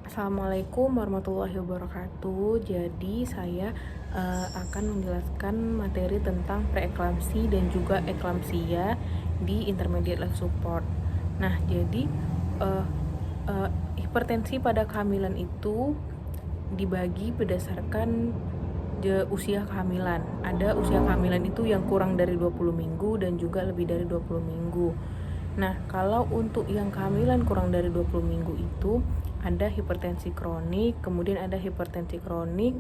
Assalamualaikum warahmatullahi wabarakatuh. Jadi saya akan menjelaskan materi tentang preeklamsi dan juga eklamsia di intermediate life support. Nah, jadi eh, hipertensi pada kehamilan itu dibagi berdasarkan usia kehamilan. Ada usia kehamilan itu yang kurang dari 20 minggu dan juga lebih dari 20 minggu. Nah, kalau untuk yang kehamilan kurang dari 20 minggu itu ada hipertensi kronik, kemudian ada hipertensi kronik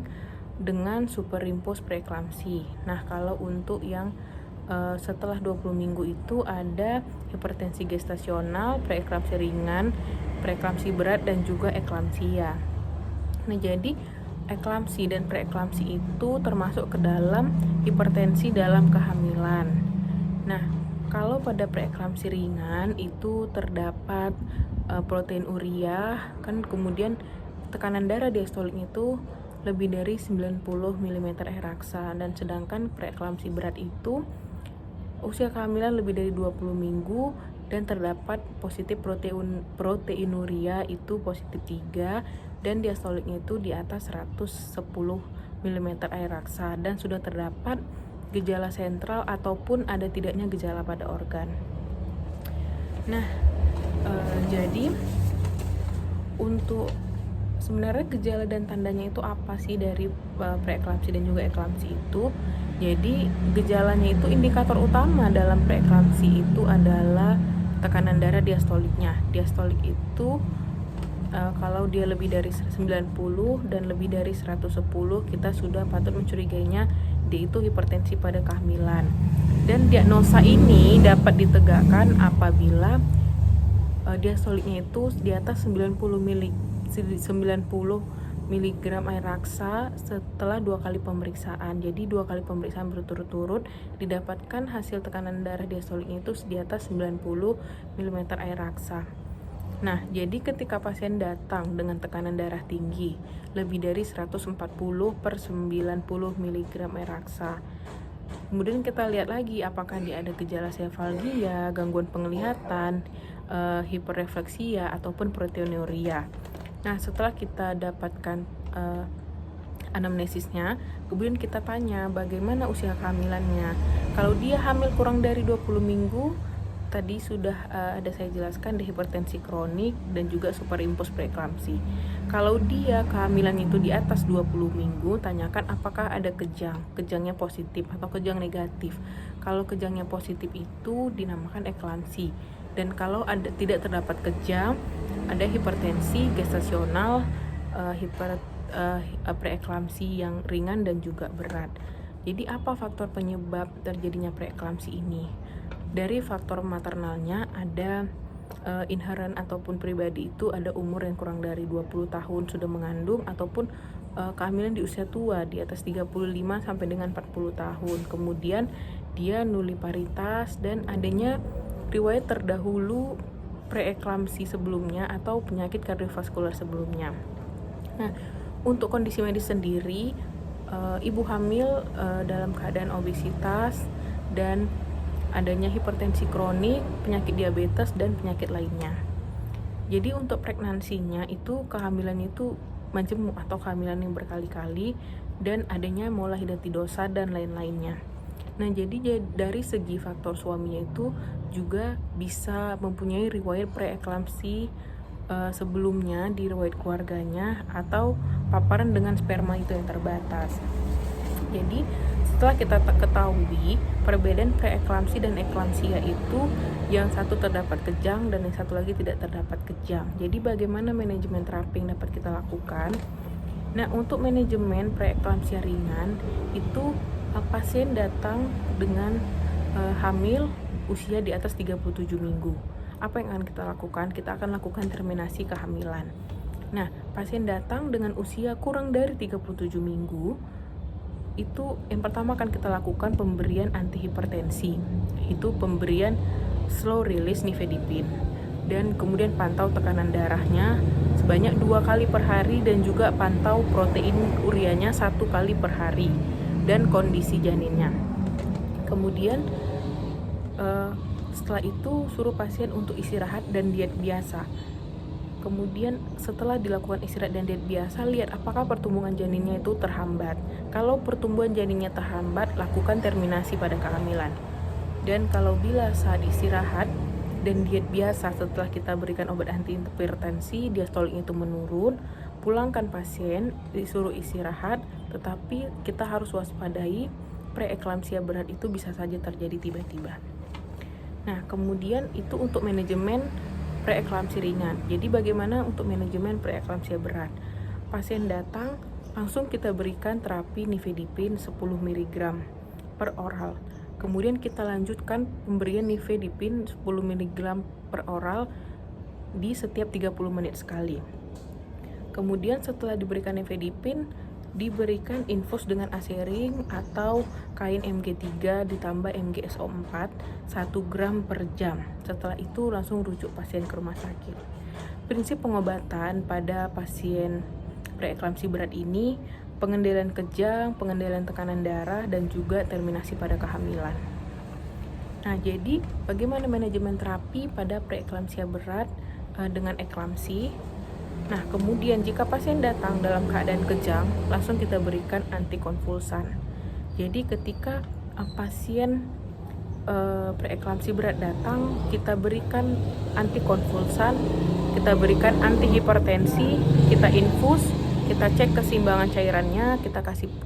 dengan superimpos preeklamsi. Nah, kalau untuk yang setelah 20 minggu itu ada hipertensi gestasional, preeklamsi ringan, preeklamsi berat, dan juga eklamsia. Nah, jadi eklamsi dan preeklamsi itu termasuk ke dalam hipertensi dalam kehamilan. Nah, kalau pada preeklamsi ringan itu terdapat protein urea, kan kemudian tekanan darah diastoliknya itu lebih dari 90 mm air raksa, dan sedangkan preeklamsi berat itu usia kehamilan lebih dari 20 minggu dan terdapat positif proteinuria itu positif 3 dan diastoliknya itu di atas 110 mm air raksa dan sudah terdapat gejala sentral ataupun ada tidaknya gejala pada organ. Nah, jadi untuk sebenarnya gejala dan tandanya itu apa sih dari preeklamsi dan juga eklamsi itu? Jadi gejalanya itu indikator utama dalam preeklamsi itu adalah tekanan darah diastoliknya. Diastolik itu kalau dia lebih dari 90 dan lebih dari 110 kita sudah patut mencurigainya dia itu hipertensi pada kehamilan. Dan diagnosa ini dapat ditegakkan apabila diastoliknya itu di atas 90 mg air raksa setelah 2 kali pemeriksaan. Jadi 2 kali pemeriksaan berturut-turut didapatkan hasil tekanan darah diastoliknya itu di atas 90 mm air raksa. Nah, jadi ketika pasien datang dengan tekanan darah tinggi lebih dari 140 per 90 mg air raksa, kemudian kita lihat lagi apakah dia ada gejala sefalgia, gangguan penglihatan, hiperrefleksia ataupun proteinuria. Nah, setelah kita dapatkan anamnesisnya, kemudian kita tanya bagaimana usia kehamilannya. Kalau dia hamil kurang dari 20 minggu, tadi sudah ada saya jelaskan di hipertensi kronik dan juga superimpos preeklamsi. Kalau dia kehamilan itu di atas 20 minggu, tanyakan apakah ada kejangnya positif atau kejang negatif. Kalau kejangnya positif itu dinamakan eklamsi. Dan kalau tidak terdapat kejang, ada hipertensi gestasional, preeklamsi yang ringan dan juga berat. Jadi apa faktor penyebab terjadinya preeklamsi ini? Dari faktor maternalnya ada inheren ataupun pribadi itu ada umur yang kurang dari 20 tahun sudah mengandung ataupun kehamilan di usia tua di atas 35 sampai dengan 40 tahun. Kemudian dia nuliparitas dan adanya riwayat terdahulu preeklamsi sebelumnya atau penyakit kardiovaskular sebelumnya. Nah, untuk kondisi medis sendiri, ibu hamil dalam keadaan obesitas dan adanya hipertensi kronik, penyakit diabetes, dan penyakit lainnya. Jadi untuk pregnansinya itu kehamilan itu majemuk atau kehamilan yang berkali-kali dan adanya mola hidatiddosa dan lain-lainnya. Nah, jadi dari segi faktor suaminya itu juga bisa mempunyai riwayat preeklamsi sebelumnya di riwayat keluarganya atau paparan dengan sperma itu yang terbatas. Jadi setelah kita ketahui perbedaan preeklamsi dan eklamsia itu, yang satu terdapat kejang dan yang satu lagi tidak terdapat kejang. Jadi bagaimana manajemen terapi yang dapat kita lakukan? Nah, untuk manajemen preeklamsia ringan itu pasien datang dengan hamil usia di atas 37 minggu. Apa yang akan kita lakukan? Kita akan lakukan terminasi kehamilan. Nah, pasien datang dengan usia kurang dari 37 minggu, itu yang pertama akan kita lakukan pemberian antihipertensi, itu pemberian slow release nifedipine, dan kemudian pantau tekanan darahnya sebanyak 2 kali per hari dan juga pantau protein ureanya 1 kali per hari dan kondisi janinnya. Kemudian setelah itu suruh pasien untuk istirahat dan diet biasa. Kemudian setelah dilakukan istirahat dan diet biasa, lihat apakah pertumbuhan janinnya itu terhambat. Kalau pertumbuhan janinnya terhambat, lakukan terminasi pada kehamilan. Dan kalau bila saat istirahat dan diet biasa setelah kita berikan obat antihipertensi, diastolik itu menurun, pulangkan pasien, disuruh istirahat, tetapi kita harus waspadai preeklamsia berat itu bisa saja terjadi tiba-tiba. Nah, kemudian itu untuk manajemen preeklamsi ringan. Jadi bagaimana untuk manajemen preeklamsia berat? Pasien datang, langsung kita berikan terapi nifedipin 10 mg per oral. Kemudian kita lanjutkan pemberian nifedipin 10 mg per oral di setiap 30 menit sekali. Kemudian setelah diberikan nifedipin, diberikan infus dengan asering atau kain Mg3 ditambah MgSO4 1 gram per jam. Setelah itu langsung rujuk pasien ke rumah sakit. Prinsip pengobatan pada pasien preeklamsi berat ini pengendalian kejang, pengendalian tekanan darah, dan juga terminasi pada kehamilan. Nah, jadi bagaimana manajemen terapi pada preeklamsia berat dengan eklamsi? Nah, kemudian jika pasien datang dalam keadaan kejang, langsung kita berikan antikonvulsan. Jadi ketika pasien preeklamsi berat datang, kita berikan antikonvulsan, kita berikan antihipertensi, kita infus, kita cek keseimbangan cairannya,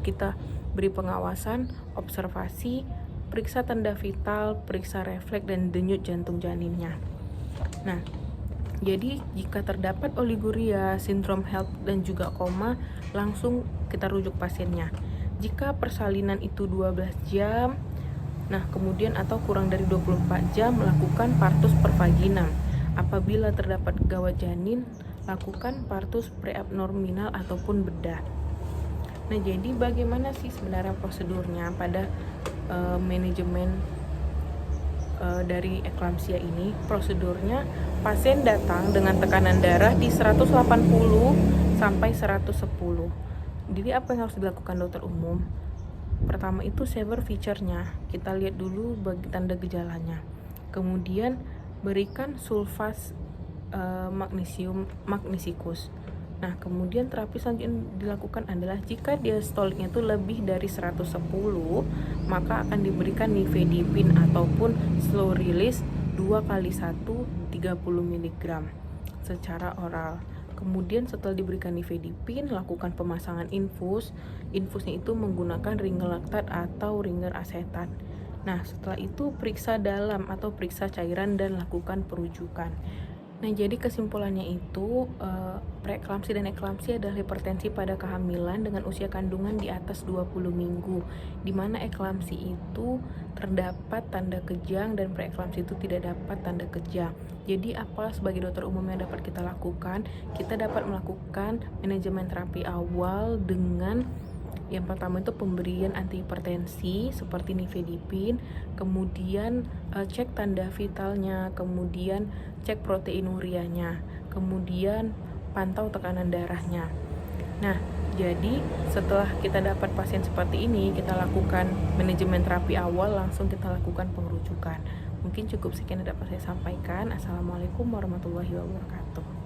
kita beri pengawasan, observasi, periksa tanda vital, periksa refleks dan denyut jantung janinnya. Nah, jadi jika terdapat oliguria, sindrom HELLP dan juga koma, langsung kita rujuk pasiennya. Jika persalinan itu 12 jam, nah kemudian atau kurang dari 24 jam, lakukan partus per vaginam. Apabila terdapat gawat janin, lakukan partus preabdominal ataupun bedah. Nah, jadi bagaimana sih sebenarnya prosedurnya pada manajemen dari eklamsia ini? Prosedurnya, pasien datang dengan tekanan darah di 180 sampai 110. Jadi apa yang harus dilakukan dokter umum? Pertama itu severe feature-nya, kita lihat dulu bagi tanda gejalanya. Kemudian berikan sulfas magnesikus. Nah, kemudian terapi selanjutnya dilakukan adalah jika diastoliknya itu lebih dari 110, maka akan diberikan nifedipin ataupun slow release 2x1 30 mg secara oral. Kemudian setelah diberikan nifedipin, lakukan pemasangan infus. Infusnya itu menggunakan ringer laktat atau ringer asetat. Nah, setelah itu periksa dalam atau periksa cairan dan lakukan perujukan. Nah, jadi kesimpulannya itu preeklamsi dan eklamsi adalah hipertensi pada kehamilan dengan usia kandungan di atas 20 minggu, di mana eklamsi itu terdapat tanda kejang dan preeklamsi itu tidak dapat tanda kejang. Jadi apa sebagai dokter umum yang dapat kita lakukan? Kita dapat melakukan manajemen terapi awal dengan yang pertama itu pemberian antihipertensi seperti nifedipin, kemudian cek tanda vitalnya, kemudian cek proteinurianya, kemudian pantau tekanan darahnya. Nah, jadi setelah kita dapat pasien seperti ini, kita lakukan manajemen terapi awal, langsung kita lakukan pengerucukan. Mungkin cukup sekian yang dapat saya sampaikan. Assalamualaikum warahmatullahi wabarakatuh.